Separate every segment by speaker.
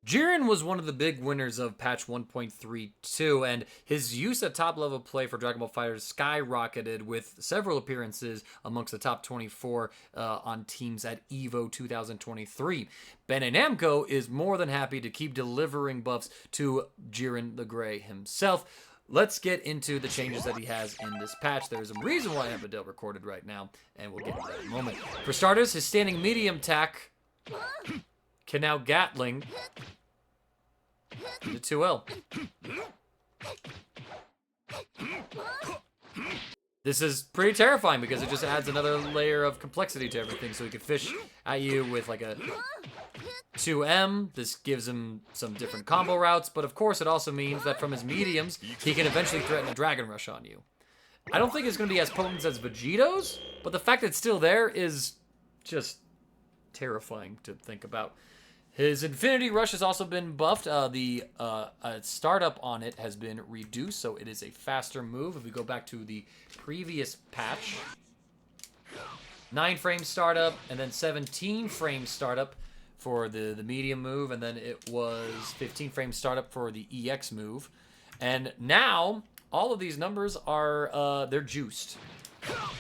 Speaker 1: JIREN was one of the big winners of patch 1.32, and his use at top level play for Dragon Ball FighterZ skyrocketed with several appearances amongst the top 24 on teams at EVO 2023. Bandai Namco is more than happy to keep delivering buffs to JIREN the Grey himself. Let's get into the changes that he has in this patch. There's a reason why I have Videl recorded right now, and we'll get into that in a moment. For starters, his standing medium attack can now Gatling into 2L. This is pretty terrifying because it just adds another layer of complexity to everything. So he can fish at you with like a 2M. This gives him some different combo routes, but of course it also means that from his mediums, he can eventually threaten a Dragon Rush on you. I don't think it's going to be as potent as Vegito's, but the fact that it's still there is just terrifying to think about. His Infinity Rush has also been buffed. The startup on it has been reduced, so it is a faster move. If we go back to the previous patch, 9-frame startup, and then 17-frame startup for the medium move, and then it was 15-frame startup for the EX move. And now, all of these numbers are, they're juiced.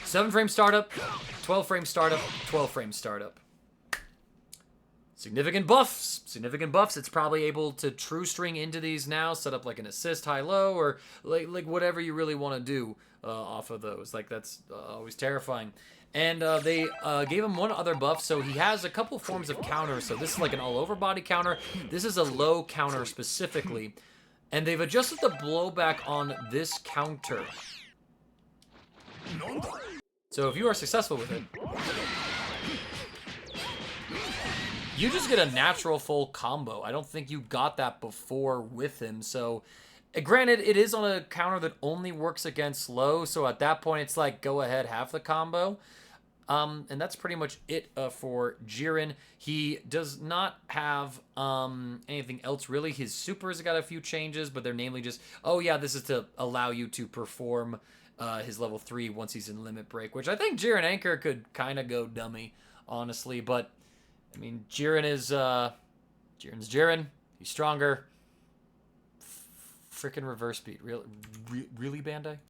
Speaker 1: 7-frame startup, 12-frame startup, 12-frame startup. Significant buffs. Significant buffs. It's probably able to true string into these now, set up like an assist high-low, or like whatever you really want to do off of those. Like, that's always terrifying. And they gave him one other buff, so he has a couple forms of counter. So this is like an all-over body counter. This is a low counter specifically. And they've adjusted the blowback on this counter. So if you are successful with it, you just get a natural full combo. I don't think you got that before with him. So, granted, it is on a counter that only works against low. So at that point, it's like, go ahead, have the combo. And that's pretty much it for JIREN. He does not have anything else, really. His supers got a few changes, but they're namely just, oh, yeah, this is to allow you to perform his level 3 once he's in limit break, which I think JIREN Anchor could kind of go dummy, honestly. But I mean, JIREN is, JIREN's JIREN. He's stronger. Frickin' reverse beat. Really, Bandai?